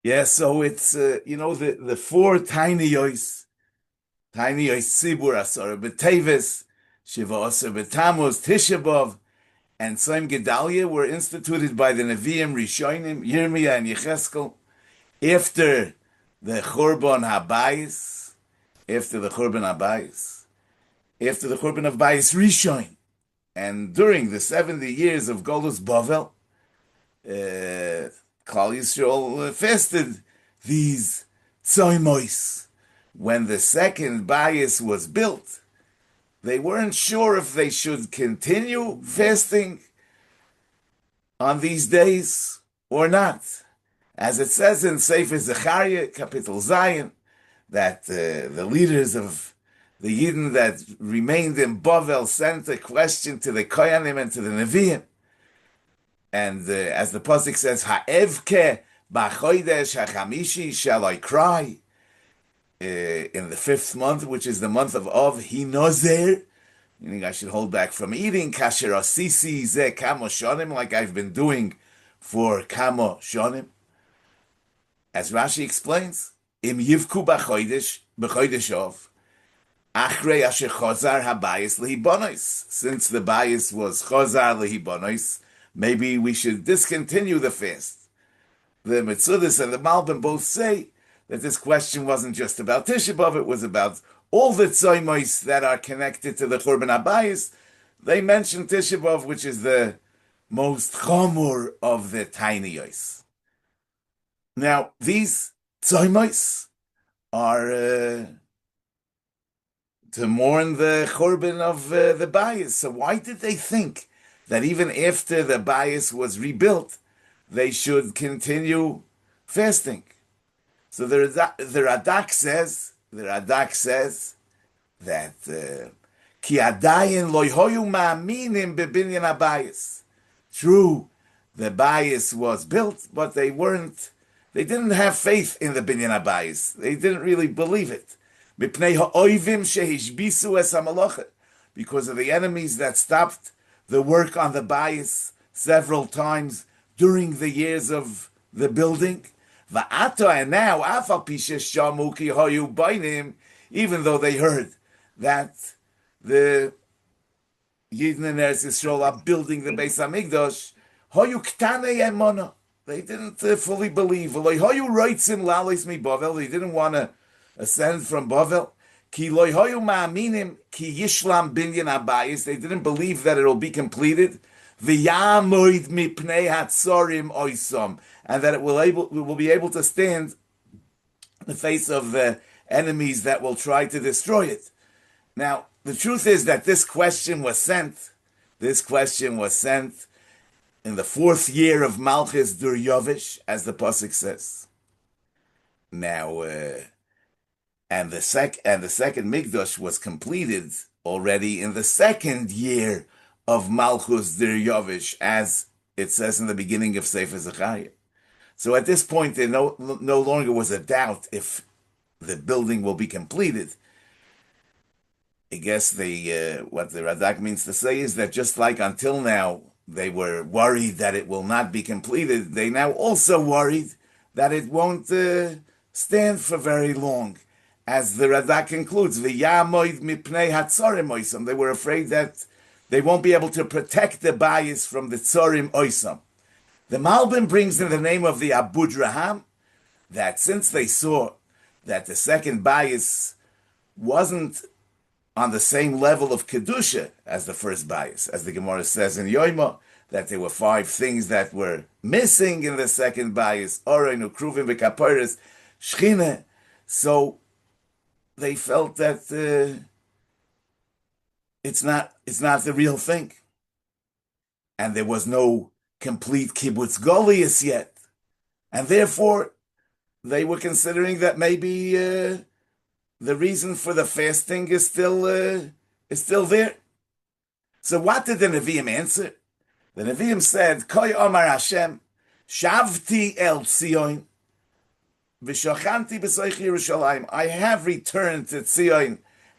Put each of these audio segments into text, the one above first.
Yeah, so it's the four tiny yois sibur asar b'teves, shiva asar b'tamuz, Tisha B'av, and Tzom Gedalia were instituted by the Nevi'im Rishonim, Yirmiyah and Yecheskel, after the Churban Habayis, after the Churban Habayis, after the Churban of Bayis Rishon, and during the 70 years of Golus Bavel, Klal Yisrael fasted these tzoymois. When the second bias was built, they weren't sure if they should continue fasting on these days or not. As it says in Sefer Zechariah, Capital Zion, that the leaders of the Yidden that remained in Bavel sent a question to the Kohanim and to the Nevi'im. And as the pasuk says, "Ha'evke b'chodesh hachamishi shall I cry?" In the fifth month, which is the month of Av, hinozer, meaning I should hold back from eating. Kasher asisi ze kamo shonim, like I've been doing for kamo shonim. As Rashi explains, im yivku b'chodesh Av, achrei asher chazar habayis lehibonos. Since the bayis was chazar lehibonos, maybe we should discontinue the fast. The Metzudas and the Malbim both say that this question wasn't just about Tisha B'av, it was about all the tzoymos that are connected to the Churban Habayis. They mention Tisha B'av, which is the most chomur of the tiniyos. Now, these tzoymos are to mourn the Churban of the Bayis. So why did they think that even after the bias was rebuilt, they should continue fasting? So the Radak says that ki adayin lo hoyu ma'aminim bebinyan habayis. True, the bias was built, but they didn't have faith in the binyan habayis. They didn't really believe it. Mipnei ha'oivim shehishbisu es hamalacha, because of the enemies that stopped the work on the bias several times during the years of the building. And now, even though they heard that the Yidden in Eretz Yisrael are building the Beis Hamikdash, they didn't fully believe. They didn't want to ascend from Bavel. They didn't believe that it will be completed. And that we will be able to stand in the face of the enemies that will try to destroy it. Now, the truth is that this question was sent in the fourth year of Malchus Dur Yovish, as the pasuk says. Now, and the second Mikdash was completed already in the second year of Malchus Dur Yovish, as it says in the beginning of Sefer Zechariah. So at this point, there no longer was a doubt if the building will be completed. I guess what the Radak means to say is that just like until now, they were worried that it will not be completed, they now also worried that it won't stand for very long. As the Radak concludes, V'yamoid mipnei hatzorim oisam, they were afraid that they won't be able to protect the bayis from the tzorim oisam. The Malbim brings in the name of the Abudraham that since they saw that the second bayis wasn't on the same level of Kedusha as the first bayis, as the Gemara says in Yoima, that there were 5 things that were missing in the second bayis, Orein, Ukruvim, V'kaporis, Shchina. So they felt that it's not the real thing. And there was no complete kibbutz golius yet. And therefore, they were considering that maybe the reason for the fasting is still there. So what did the Nevi'im answer? The Nevi'im said, Koi Omar Hashem, Shavti El Tzion, V'shochanti b'soich Yerushalayim. I have returned to Tzion,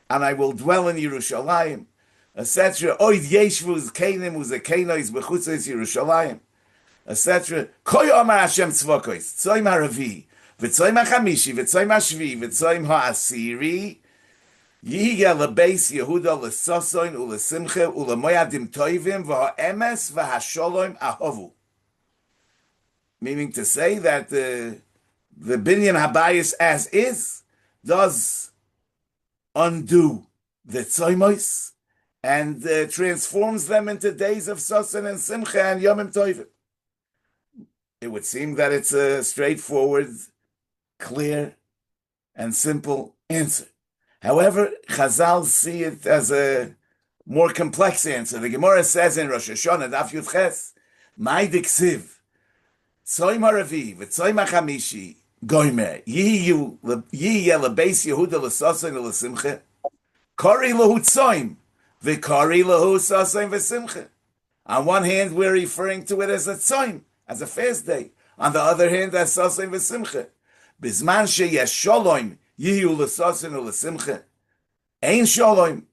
and I will dwell in Yerushalayim, etc. Oid yeshvu zkenim uzekenois b'chutzos Yerushalayim, etc. Koi Omar Hashem tzvokos, Tzoim haravi, v'tzoyim hachamishi, v'tzoyim hashvi, v'tzoyim ha'asiri, Yihya lebeis Yehuda lesosoin ulesimche ulemoyadim toivim v'ha'emes v'hasholom ahovu. Meaning to say that the binyan habayis as is does undo the tzoymos and transforms them into days of soson and simcha and yomim toivim. It would seem that it's a straightforward, clear, and simple answer. However, Chazal see it as a more complex answer. The Gemara says in Rosh Hashanah, Daf Yud Ches, Mai diksiv, Tzoyim haravi, v'tzoyim hachamishi, goymer, yihye lebeis Yehuda l'sosain u'lesimcha, kori lehu tzoyim, v'kori lehu sosain v'simcha. On one hand, we're referring to it as a tzoyim, as a fast day. On the other hand, as sosain v'simcha. Bizman sheyesh sholom, Yihu l'sosin u'lesimcha. Ein shalom.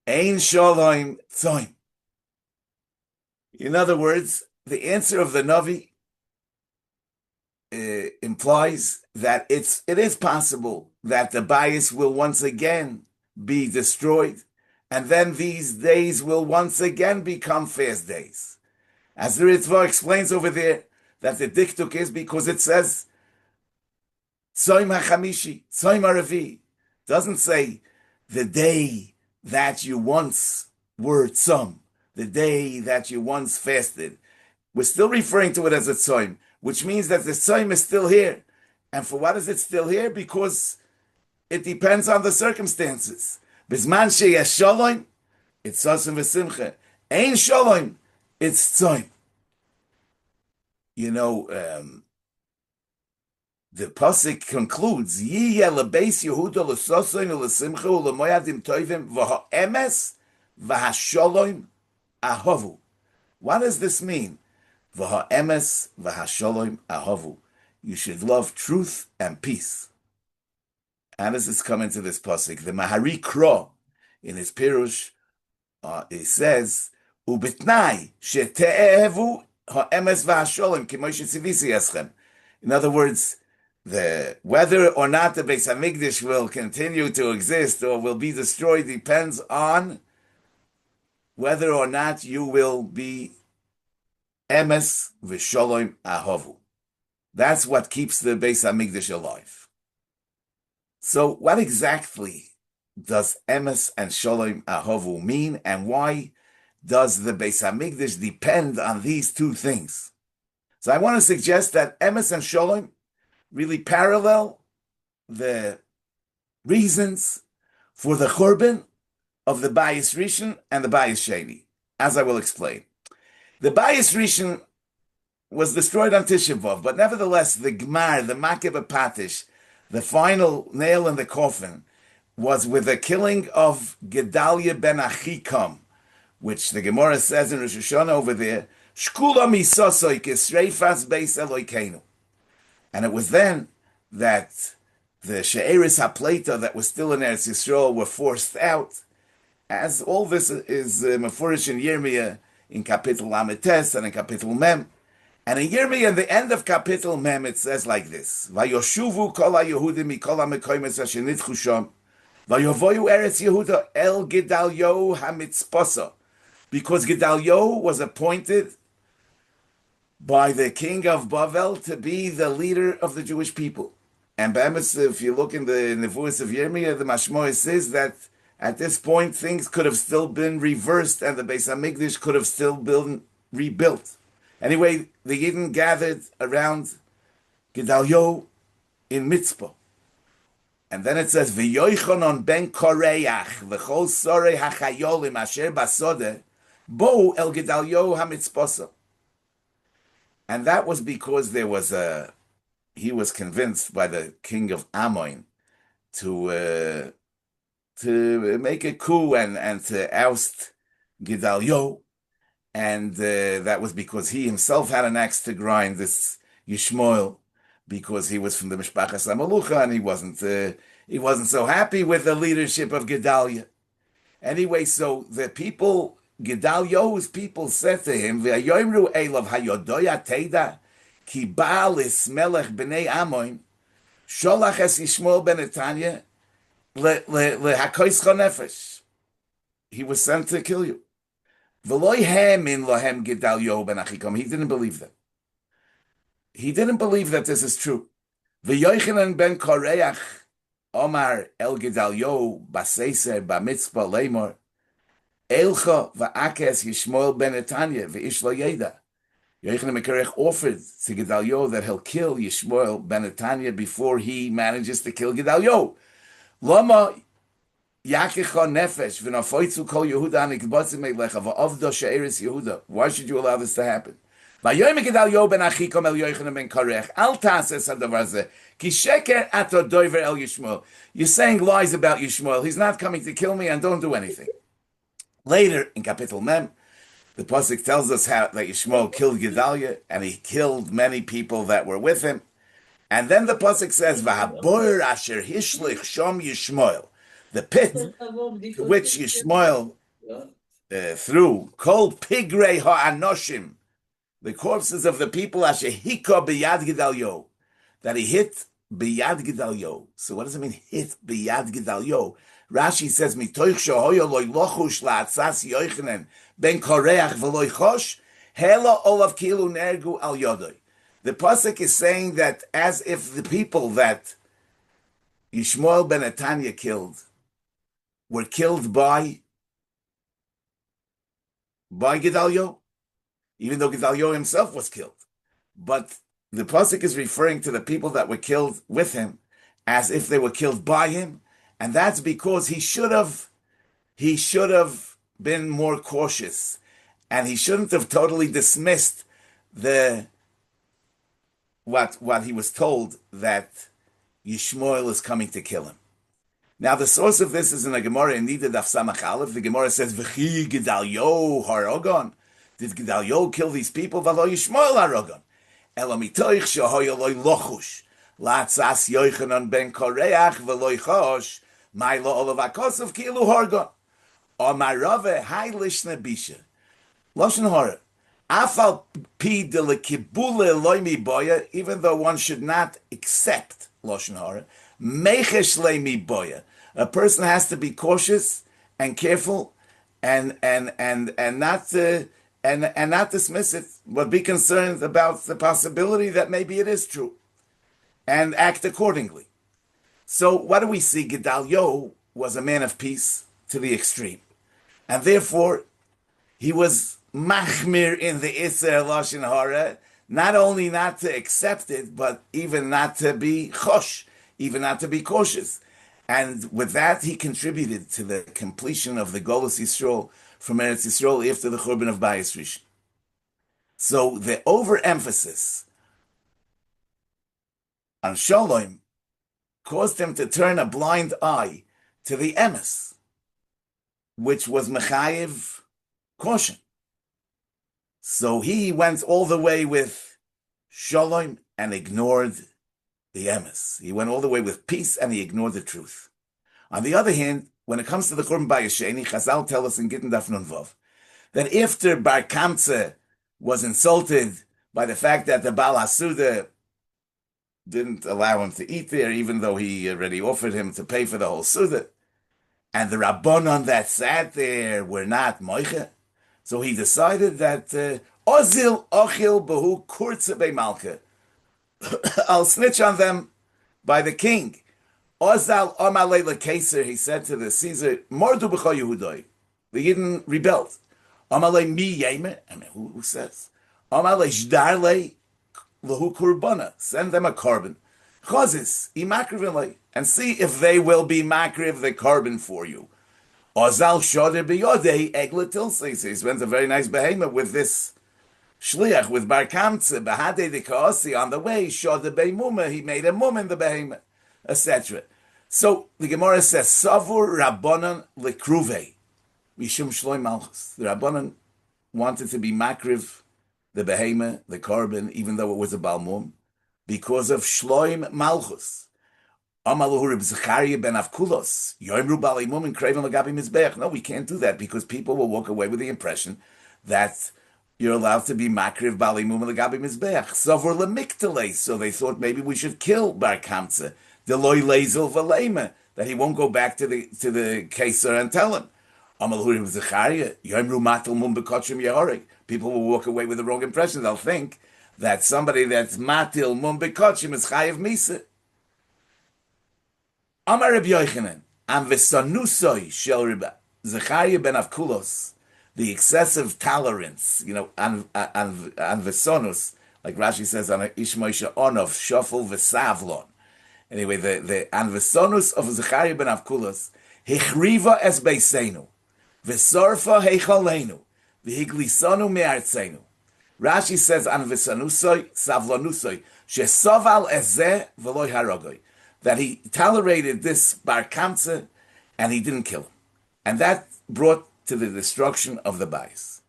Ein shalom tzoim. In other words, the answer of the Navi implies that it is possible that the bias will once again be destroyed, and then these days will once again become fast days. As the Ritva explains over there, that the diktuk is because it says Tzoim hachamishi, Tzoim haravi. Doesn't say the day that you once were tzom, the day that you once fasted. We're still referring to it as a tzoim, which means that the tzoim is still here. And for what is it still here? Because it depends on the circumstances. Bizman sheyesh shalom, it's sosim v'simcha. Ein shalom, it's tzoim. You know, the pasuk concludes, Yihye lebeis Yehuda l'sosoin u'lesimcha u'lemoyadim toivim v'ha'emes v'hasholom ahovu. What does this mean? V'ha'emes v'hasholom ahovu. You should love truth and peace. How does this come into this pasuk? The Mahari Kro, in his Pirush, it says, Ubitnai shete'evu ha'emes v'hasholom k'moshe tzivisi eschem. In other words, whether or not the Beis Hamikdash will continue to exist or will be destroyed depends on whether or not you will be emes v'sholom ahovu. That's what keeps the Beis Hamikdash alive. So what exactly does emes and sholom ahovu mean, and why does the Beis Hamikdash depend on these two things? So I want to suggest that emes and sholom really parallel the reasons for the churban of the Bayis Rishon and the Bayis Sheni, as I will explain. The Bayis Rishon was destroyed on Tisha B'Av, but nevertheless, the Gmar, the Makeh B'Patish, the final nail in the coffin, was with the killing of Gedaliah ben Achikam, which the Gemara says in Rosh Hashanah over there, Shkula misosoi kisreifas beis Elokeinu. And it was then that the She'eris HaPleita that was still in Eretz Yisrael were forced out, as all this is Mefurish in Yirmiyah in Kapitel Lametes and in Kapitel Mem. And in Yirmiyah, in the end of Kapitel Mem, it says like this, Vayoshuvu kol ha-Yehudim mikol ha-mekoymes asher nitchu sham, Vayovoyu Eretz Yehuda el Gedalyo ha-mitzposa, because Gedalyo was appointed by the king of Bavel to be the leader of the Jewish people. And Be'emes, if you look in the Nevuos of Yirmiyah, the Mashmoah says that at this point things could have still been reversed and the Beis Hamikdash could have still been rebuilt. Anyway, the Yidden gathered around Gedalyo in Mitzpah. And then it says, V'yoichonon ben koreach v'chol sorei hachayolim asher basodeh bo el Gedalyo ha-mitzposa. And that was because he was convinced by the king of Ammon to make a coup and to oust Gedalyo. And that was because he himself had an axe to grind, this Yishmael, because he was from the Mishpachas HaMelucha, and he wasn't so happy with the leadership of Gedaliah. Anyway, so the people, Gedalio's people said to him, "V'ayoymru elav hayodoya teida ki baalis melech b'nei Amoin, sholach es Yishmael ben Netanya lehakoischa nefesh. He was sent to kill you. V'lo hamin lohem Gedalyahu ben Achikam. He didn't believe them. He didn't believe that this is true. V'Yochanan ben Koreach Omar el Gedalyahu baseiser b'mitzvah leimor Eilcha v'akes Yishmael ben Netanya v'ish lo yeda. Yochanan ben Koreach offered to Gedalyahu that he'll kill Yishmael ben Netanya before he manages to kill Gedalyahu. Lama Yakicha nefesh v'nafoitzu kol Yehuda anikbatzim meilecha v'avda she'eres Yehuda. Why should you allow this to happen? V'yoyim Gedalyahu ben Achikam el Yochanan ben Koreach al ta'ases hadavar zeh ki sheker ato doiver el Yishmael. You're saying lies about Yishmael. He's not coming to kill me, and don't do anything. Later in Kapitel Mem, the pasuk tells us how that Yishmael killed Gedaliah, and he killed many people that were with him. And then the pasuk says, "V'habor asher hishlich shom Yishmael," the pit to which Yishmael threw, kol pigrei ha'anoshim, the corpses of the people asher hika b'yad Gedalyahu, that he hit b'yad Gedalyahu. So what does it mean, hit b'yad Gedalyahu? Rashi says, "Mitoich shehoyo loy lochush la'atzas Yochanan ben Koreach v'loy chosh, hela olav kilu nergu al yodoi." The pasuk is saying that as if the people that Yishmael ben Netanya killed were killed by Gedalyahu, even though Gedalyahu himself was killed. But the pasuk is referring to the people that were killed with him as if they were killed by him, and that's because he should have been more cautious, and he shouldn't have totally dismissed what he was told, that Yishmael is coming to kill him. Now the source of this is in the Gemara in Nida Daf Samach Aleph. The Gemara says, "V'chi Gedalyahu harogon." Did Gedalyahu kill these people? V'lo Yishmael harogon. Ela mitoich shehoyo loy lochush la'atzas Yochanan ben Koreach v'lo chosh ma'ilo olav hakosov kilu hargon. Omarave hay lishna bisha loshen hora. Afal pi de lekibule loimi boya, even though one should not accept loshen hora, mechesh leimi boya. A person has to be cautious and careful, and not dismiss it, but be concerned about the possibility that maybe it is true, and act accordingly. So what do we see? Gedalyahu was a man of peace to the extreme, and therefore he was machmir in the Isser Lashon Hara, not only not to accept it, but even not to be chosh, even not to be cautious. And with that, he contributed to the completion of the Golus Yisrael from Eretz Yisrael after the Churban of Bayis Rishon. So the overemphasis on Shalom caused him to turn a blind eye to the emes, which was mechayiv caution. So he went all the way with Shalom and ignored the emes. He went all the way with peace and he ignored the truth. On the other hand, when it comes to the Churban Bayis Sheni, Chazal tell us in Gittin Daf Nun Vav that after Bar Kamtzeh was insulted by the fact that the Baal HaSuda didn't allow him to eat there, even though he already offered him to pay for the whole Suda, and the Rabbanon that sat there were not moiche, so he decided that Ozil Ochil Behu Kurze Bei Malka, I'll snitch on them by the king. Ozal Omalei LeKeser, he said to the Caesar, Mordu B'cho Yehudoi. The Yidden rebelled. Omalei Mi Yemer, I mean, who says? Omalei Shdarlei Lehu Kurbana, send them a carbon. Chazis, Imakrivin, and see if they will be makriv the carbon for you. Ozal Shoder B'yodei Egla Tilsei. So he spent a very nice behemoth with this shliach, with Bar Kamtzeh, Bahade de Kaosi, on the way, Shoder Beimuma, he made a mum in the behemoth, etc. So the Gemara says, Savur Rabbanan Lekruve, Mishum Shloim Malchus. The Rabbanan wanted to be makriv the behemoth, the carbon, even though it was a balmum, because of Shloim Malchus. Amaluhu Reb Zechariah ben Avkulos, Yoimru Balimum and Kraven Lagabi Mizbeach. No, we can't do that because people will walk away with the impression that you're allowed to be makriv bali mum legabi mizbeach. Sovor lemiktale. So they thought maybe we should kill Bar Kamsa. Deloy lezel v'leima, that he won't go back to the Kesar and tell him. Amalhurim Zechariah, Yomru matel mum bekotchim yehorig. People will walk away with the wrong impression. They'll think that somebody that's matil mum bekotchim is chayiv misa. Amar Reb Yochanan, am v'sanusoi shel Reb Zechariah ben Avkulos, the excessive tolerance, an v'sanus, like Rashi says on Ishmaisha Onov, Shofel v'savlon. Anyway, the an v'sanus of Zechariah ben Avkulos, hichriva es beisenu, v'sorfa heichalenu, v'higlisanu me'artzenu. Rashi says an v'sanusoi, savlonusoi, shesoval ezeh v'loi harogoi, that he tolerated this Bar Kamsa and he didn't kill him. And that brought to the destruction of the Bais.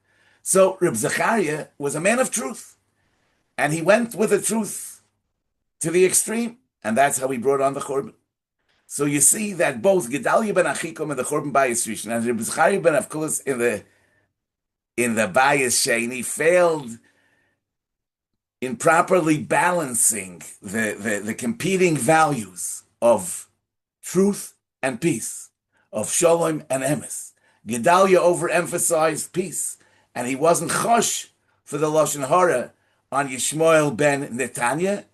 So Reb Zechariah was a man of truth. And he went with the truth to the extreme. And that's how he brought on the Churban. So you see that both Gedalia ben Achikom and the Churban Bayis Rishon and Reb Zechariah ben Avkulos in the Bayis Sheni failed in properly balancing the competing values of truth and peace, of shalom and emes. Gedalia overemphasized peace, and he wasn't chosh for the Lashon Hara on Yishmael ben Netanya,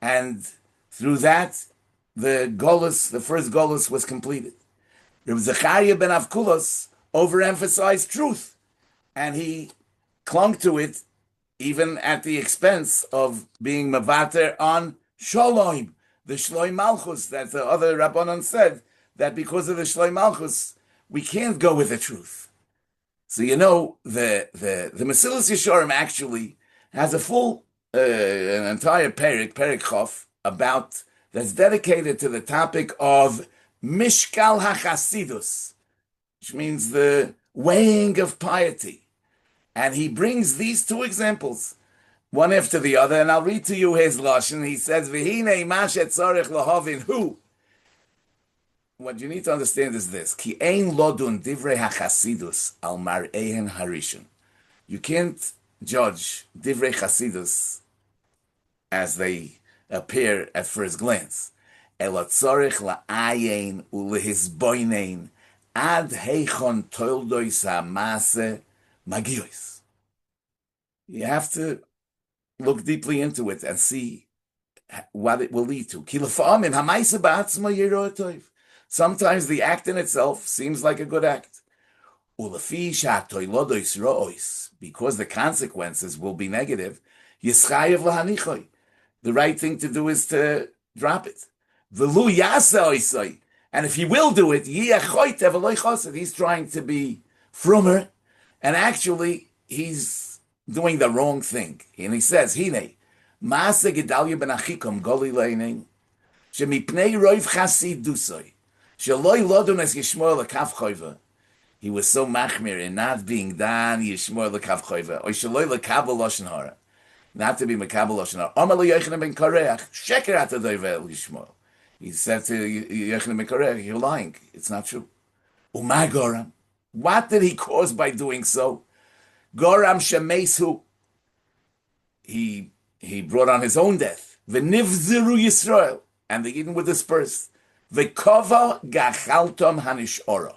and through that, the first Golus was completed. Reb Zechariah ben Avkulos overemphasized truth, and he clung to it even at the expense of being mavater on Shalom, the Shloi Malchus, that the other Rabbanon said that because of the Shloi Malchus, we can't go with the truth. So the Mesilas Yesharim actually has a full, an entire Perek Chof, that's dedicated to the topic of Mishkal HaChasidus, which means the weighing of piety. And he brings these two examples, one after the other, and I'll read to you his lashon. He says, "V'hinei mashet tzarich lahavin hu." What you need to understand is this: Ki ein lodun divrei hachasidus al mar'ehen harishon. You can't judge divrei chasidus as they appear at first glance. Ela tzarich la'ayin ulehisboinein ad heichon toildois ha'maseh magiyos. You have to look deeply into it and see what it will lead to. Sometimes the act in itself seems like a good act. Because the consequences will be negative, the right thing to do is to drop it. And if he will do it, he's trying to be frummer, and actually he's doing the wrong thing. And he says, Hine, Maase Gedalia ben Achikom Goli Leinin, Shemipnei Roiv Chasid Dusoi, Shaloi Lodun as Yishmor Lekav Choiva. He was so machmir in not being Dan Yishmor Lekav Choiva, or Shaloi Lekabel Lashon Hara, not to be Mekabel Lashon Hara. Amar Yochanan ben Kareach, Sheker Ata Doivel Yishmor. He said to Yochanan ben Kareach, you're lying. It's not true. Umay Goram. What did he cause by doing so? Goram Shemesu. He brought on his own death. V'nivziru Yisrael. And the Eden were dispersed. V'kova gachaltom hanishora.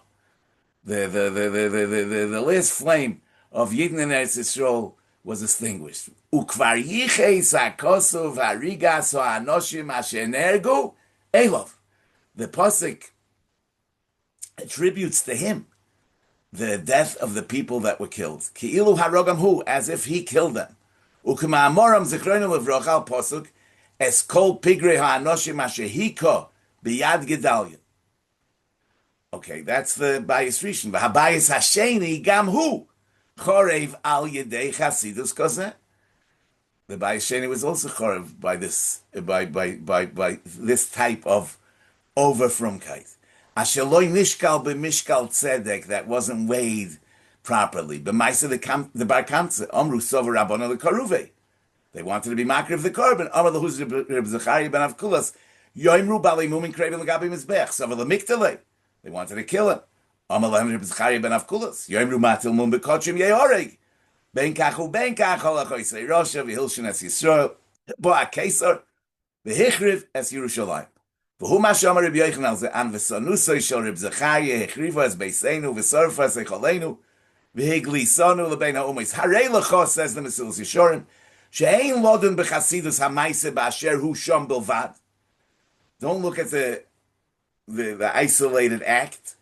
The last flame of Yidden in Eretz Yisrael was extinguished. Ukvar yiches ha'kosuv ha'rigas ha'anoshim asher nergu elov. The pasuk attributes to him the death of the people that were killed. Ki'ilu harogam hu, as if he killed them. Ukma amoram zichroinu levrochal pasuk es kol pigre ha'anoshim asher hiko biyad Gedalia. Okay, that's the Bayis Rishon. V'habayis hasheni gam hu chorev al yedei chasidus kozeh. The Bayis Sheni was also chorev by this this type of overfrumkeit. Asheloi nishkal b'mishkal tzedek, that wasn't weighed properly. B'maisa the Bar Kamsa omru sover rabbanon lekaruve. They wanted to be makar of the korban. Amar lahuz Reb Zechariah ben Avkulos yoimru balei mumin kreivin l'gabi mizbech sover l'miktale. They wanted to kill him. Amar lahem Reb Zechariah ben Avkulos yoimru matil mum bekochim yeoreg. Ben kachu ben kach holachoisei Rosha v'hilshin es Yisrael. Bo ha-Kesar v'hichriv es Yerushalayim. V'hu ma shomar Rabbi Yochanan ze an v'sanusoi shel Reb Zechariah hichrivo es beisenu v'sorfa es echolenu v'higlisonu l'bein ha'umis. Harei l'cho, says the Mesilas Yesharim, she'ein lodun b'chasidus ha'maise ba'asher hu shom bilvad. Don't look at the isolated act.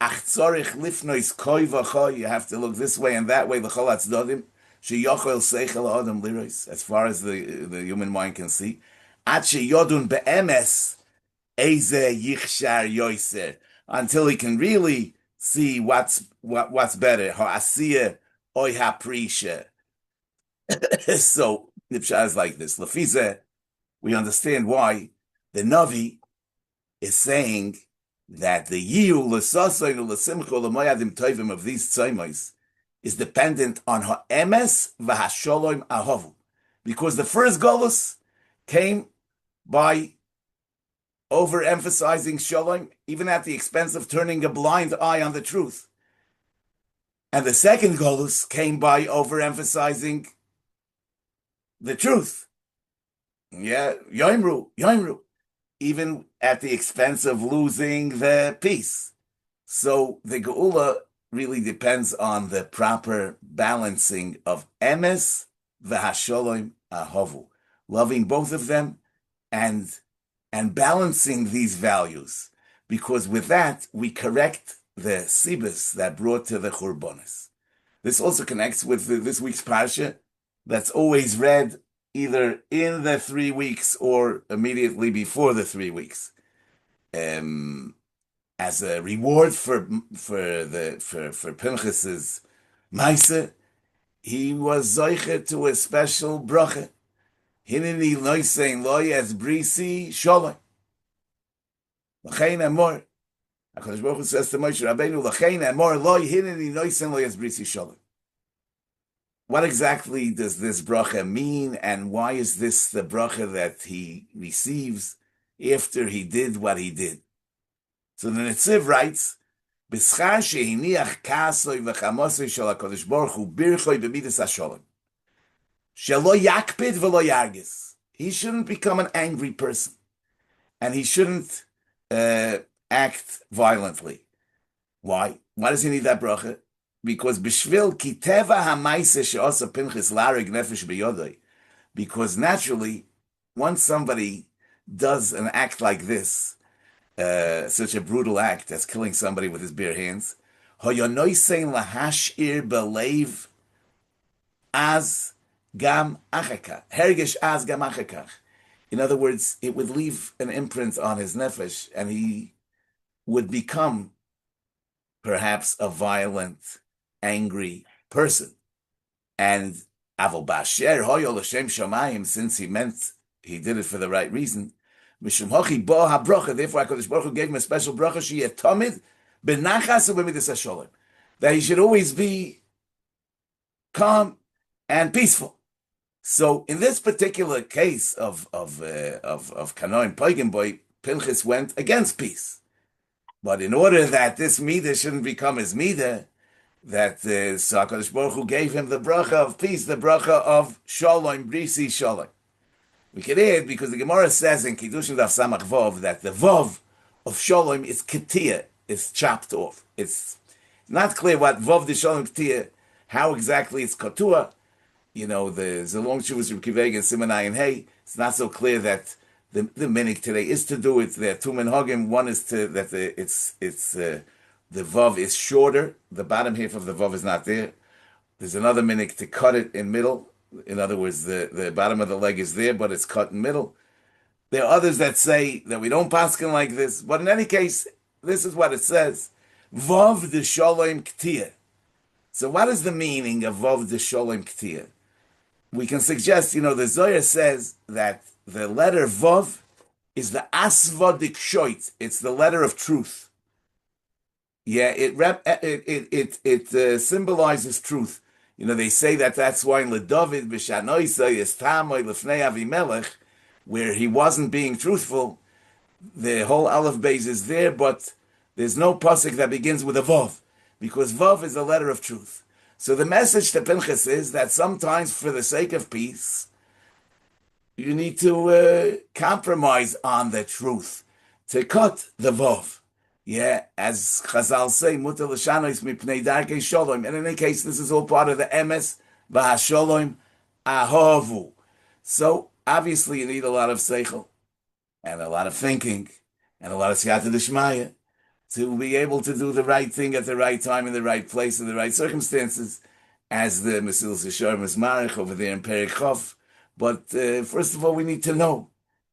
Ach tzorich lifnois koi v'cho. You have to look this way and that way. L'chol hatzdodim sheyochel seichel adam lirois, as far as the human mind can see. Ad sheyodun be'emes eze yichshar yoiser, until he can really see what's better. Ha'asiyah oy ha'prisha. So the pshat is like this. Lefizeh, we understand why the Navi is saying that the yiyu l'sasoinu l'simcha l'moyadim tovim of these tzomos is dependent on ha'emes v'hasholom ahovu, because the first golus came by overemphasizing shalom, even at the expense of turning a blind eye on the truth. And the second golus came by overemphasizing the truth. Yeah, yoimru, even at the expense of losing the peace. So the geula really depends on the proper balancing of emes v'hasholom ahovu, loving both of them and balancing these values, because with that we correct the sibus that brought to the churbanos. This also connects with this week's parsha that's always read either in the 3 weeks or immediately before the 3 weeks, as a reward for Pinchas's maise. He was zoiche to a special bracha. Hineni loisein loy as brisi sholem. L'chein amor. HaKadosh Baruch Hu says to Moshe Rabbeinu, L'chein amor loy hineni loisein loy as brisi sholem. What exactly does this bracha mean, and why is this the bracha that he receives after he did what he did? So the Netziv writes, B'schar shehiniach kasoi v'chamosoi shel HaKadosh Baruch Hu birchoi b'midas hasholem. Shelo yakpid v'lo yargis. He shouldn't become an angry person, and he shouldn't act violently. Why? Why does he need that bracha? Because b'shvil kiteva ha'maise she'osa Pinchas larig nefesh b'yodoi. Because naturally, once somebody does an act like this, such a brutal act as killing somebody with his bare hands, hoyonoisein lahashir b'leiv az gam achakach. Hergesh az gam achakach. In other words, it would leave an imprint on his nefesh, and he would become perhaps a violent, angry person. And Avol Basher Hoyo L'Shem Shamayim, since he meant he did it for the right reason, Mishum Hochi Bo HaBrocha, therefore HaKadosh Baruch Hu gave him a special bracha, Sheyeh Tomid B'nachas U'B'midas HaSholem, that he should always be calm and peaceful. So in this particular case of Kanoim Poigim Boy, Pinchas went against peace. But in order that this midah shouldn't become his midah, that so HaKadosh Baruch Hu gave him the bracha of peace, the bracha of shalom, brisi shalom. We can add, because the Gemara says in Kiddushin Daf Samach Vov that the Vov of shalom is ketia, it's chopped off. It's not clear what Vov de shalom ketia, how exactly it's katua. You know, the long shuvas from Kiveg and Simonai and Hey, it's not so clear that the minig today is to do it. There are two minhagim. One is to that the vav is shorter. The bottom half of the vav is not there. There's another minig to cut it in middle. In other words, the bottom of the leg is there, but it's cut in middle. There are others that say that we don't paskin like this. But in any case, this is what it says: vav de shalom k'tia. So what is the meaning of vav de shalom k'tia? We can suggest, the Zohar says that the letter Vav is the Asva Dikshoit. It's the letter of truth. Yeah, it symbolizes truth. They say that's why in LeDavid b'shanoisa yistamoy lefnei Avimelech, where he wasn't being truthful, the whole Aleph Beis is there, but there's no pasuk that begins with a Vav, because Vav is the letter of truth. So the message to Pinchas is that sometimes for the sake of peace, you need to compromise on the truth, to cut the vov. Yeah, as Chazal say, mutar l'shanois mipnei darkei shalom. And in any case, this is all part of the emes v'hashalom ahovu. So obviously, you need a lot of seichel and a lot of thinking and a lot of siyata d'shmaya to be able to do the right thing at the right time, in the right place, in the right circumstances, as the Mesilas Yesharim is marich over there in Perek Chof. But first of all, we need to know.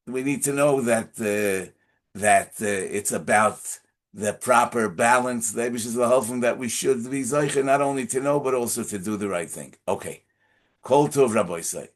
We need to know that it's about the proper balance. The Eibush is the whole thing that we should be zeicher, not only to know, but also to do the right thing. Okay. Kol Tov, Rabbi Say.